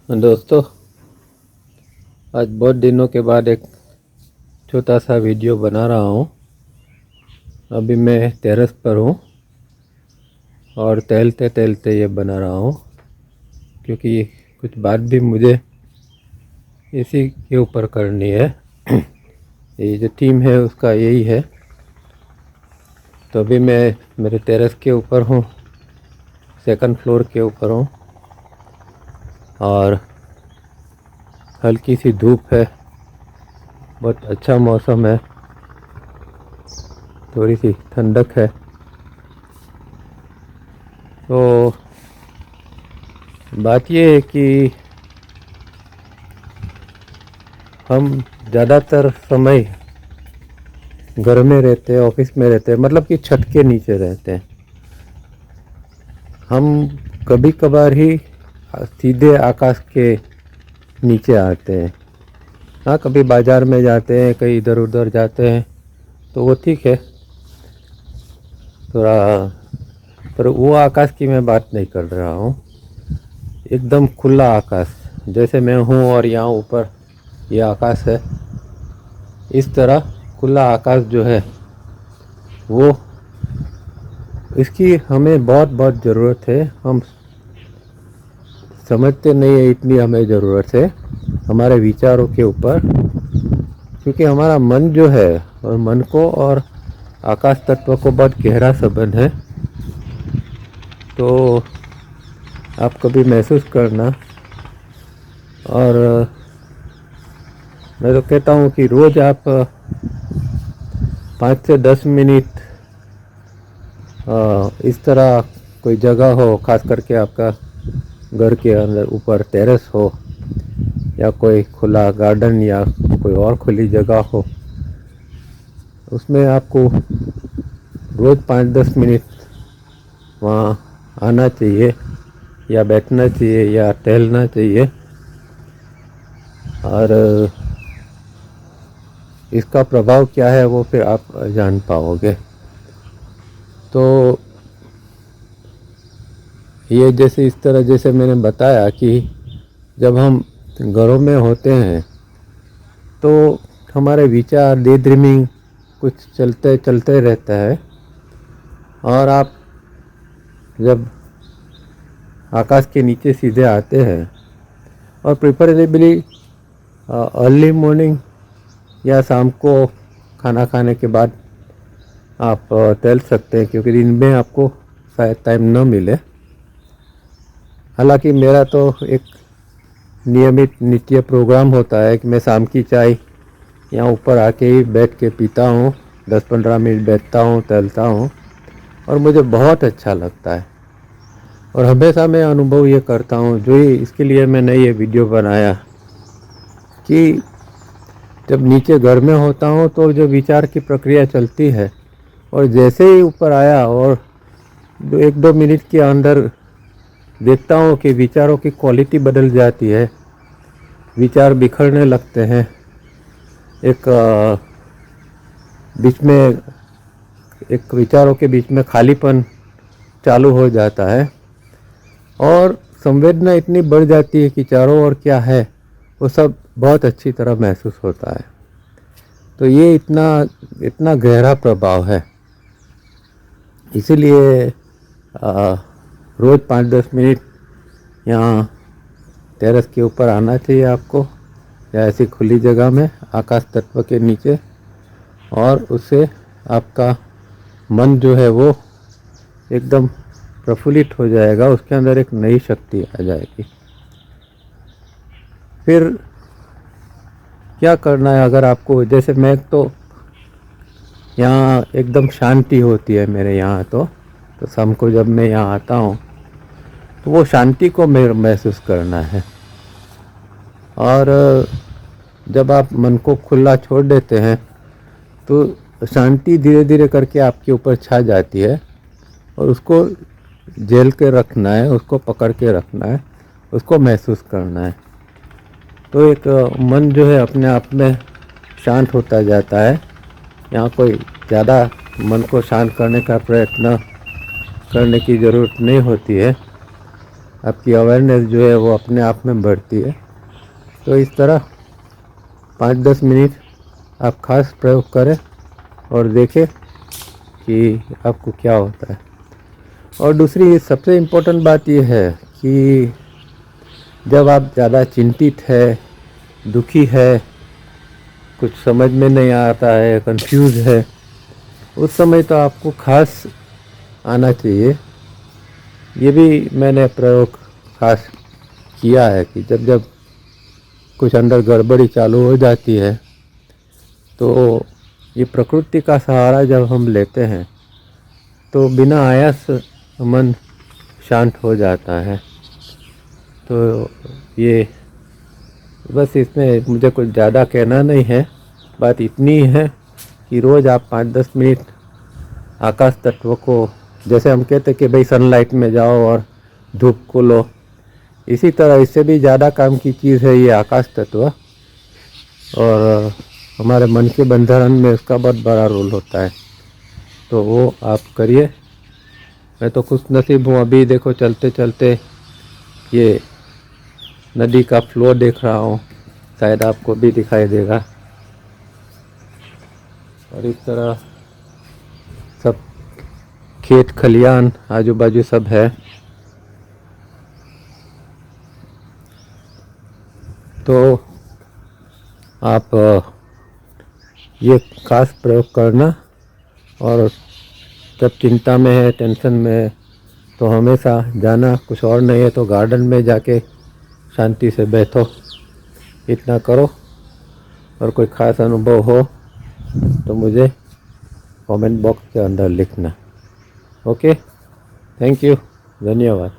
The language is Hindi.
दोस्तों, आज बहुत दिनों के बाद एक छोटा सा वीडियो बना रहा हूँ। अभी मैं टेरेस पर हूँ और टहलते टहलते ये बना रहा हूँ, क्योंकि कुछ बात भी मुझे इसी के ऊपर करनी है। ये जो टीम है उसका यही है। तो अभी मैं मेरे टेरेस के ऊपर हूँ, सेकंड फ्लोर के ऊपर हूँ और हल्की सी धूप है, बहुत अच्छा मौसम है, थोड़ी सी ठंडक है। तो बात ये है कि हम ज़्यादातर समय घर में रहते हैं, ऑफिस में रहते हैं, मतलब कि छत के नीचे रहते हैं। हम कभी कभार ही सीधे आकाश के नीचे आते हैं। हाँ, कभी बाज़ार में जाते हैं, कहीं इधर उधर जाते हैं तो वो ठीक है थोड़ा, पर वो आकाश की मैं बात नहीं कर रहा हूँ। एकदम खुला आकाश, जैसे मैं हूँ और यहाँ ऊपर ये आकाश है, इस तरह खुला आकाश जो है वो, इसकी हमें बहुत बहुत ज़रूरत है। हम समझते नहीं है इतनी हमें ज़रूरत है हमारे विचारों के ऊपर, क्योंकि हमारा मन जो है, और मन को और आकाश तत्व को बहुत गहरा संबंध है। तो आप कभी महसूस करना। और मैं तो कहता हूँ कि रोज़ आप 5 से 10 मिनट इस तरह कोई जगह हो, खास करके आपका घर के अंदर ऊपर टेरेस हो या कोई खुला गार्डन या कोई और खुली जगह हो, उसमें आपको रोज़ 5-10 मिनट वहाँ आना चाहिए या बैठना चाहिए या टहलना चाहिए। और इसका प्रभाव क्या है वो फिर आप जान पाओगे। तो ये जैसे इस तरह, जैसे मैंने बताया कि जब हम घरों में होते हैं तो हमारे विचार, डे ड्रीमिंग कुछ चलते चलते रहता है। और आप जब आकाश के नीचे सीधे आते हैं, और प्रिफरेबली अर्ली मॉर्निंग या शाम को खाना खाने के बाद आप टहल सकते हैं, क्योंकि दिन में आपको शायद टाइम न मिले। हालांकि मेरा तो एक नियमित नित्य प्रोग्राम होता है कि मैं शाम की चाय यहाँ ऊपर आके ही बैठ के पीता हूँ, 10-15 मिनट बैठता हूँ, टहलता हूँ, और मुझे बहुत अच्छा लगता है। और हमेशा मैं अनुभव ये करता हूँ, जो ही इसके लिए मैंने ये वीडियो बनाया, कि जब नीचे घर में होता हूँ तो जो विचार की प्रक्रिया चलती है, और जैसे ही ऊपर आया और 1-2 मिनट के अंदर देखता हूँ कि विचारों की क्वालिटी बदल जाती है, विचार बिखरने लगते हैं, एक बीच में एक विचारों के बीच में खालीपन चालू हो जाता है, और संवेदना इतनी बढ़ जाती है कि चारों ओर क्या है वो सब बहुत अच्छी तरह महसूस होता है। तो ये इतना गहरा प्रभाव है। इसीलिए रोज़ 5-10 मिनट यहाँ टेरेस के ऊपर आना चाहिए आपको, या ऐसी खुली जगह में आकाश तत्व के नीचे, और उससे आपका मन जो है वो एकदम प्रफुल्लित हो जाएगा, उसके अंदर एक नई शक्ति आ जाएगी। फिर क्या करना है, अगर आपको, जैसे मैं तो यहाँ एकदम शांति होती है मेरे यहाँ, तो शाम को जब मैं यहाँ आता हूँ तो वो शांति को महसूस करना है। और जब आप मन को खुला छोड़ देते हैं तो शांति धीरे धीरे करके आपके ऊपर छा जाती है, और उसको झेल के रखना है, उसको पकड़ के रखना है, उसको महसूस करना है। तो एक मन जो है अपने आप में शांत होता जाता है। यहाँ कोई ज़्यादा मन को शांत करने का प्रयत्न करने की ज़रूरत नहीं होती है। आपकी अवेयरनेस जो है वो अपने आप में बढ़ती है। तो इस तरह 5-10 मिनट आप खास प्रयोग करें और देखें कि आपको क्या होता है। और दूसरी सबसे इम्पोर्टेंट बात यह है कि जब आप ज़्यादा चिंतित है, दुखी है, कुछ समझ में नहीं आता है, कंफ्यूज है, उस समय तो आपको खास आना चाहिए। ये भी मैंने प्रयोग खास किया है कि जब जब कुछ अंदर गड़बड़ी चालू हो जाती है तो ये प्रकृति का सहारा जब हम लेते हैं तो बिना आयास मन शांत हो जाता है। तो ये बस इसमें मुझे कुछ ज़्यादा कहना नहीं है, बात इतनी है कि रोज़ आप 5-10 मिनट आकाश तत्व को, जैसे हम कहते कि भाई सनलाइट में जाओ और धूप को लो, इसी तरह इससे भी ज़्यादा काम की चीज़ है ये आकाश तत्व। और हमारे मन के बंधन में उसका बहुत बड़ा रोल होता है, तो वो आप करिए। मैं तो खुश नसीब हूँ, अभी देखो चलते चलते ये नदी का फ्लो देख रहा हूँ, शायद आपको भी दिखाई देगा। और इस तरह सब खेत खलियान आजू बाजू सब है। तो आप ये खास प्रयोग करना, और जब चिंता में है, टेंशन में है, तो हमेशा जाना, कुछ और नहीं है तो गार्डन में जाके शांति से बैठो, इतना करो। और कोई ख़ास अनुभव हो तो मुझे कमेंट बॉक्स के अंदर लिखना। ओके, थैंक यू, धन्यवाद।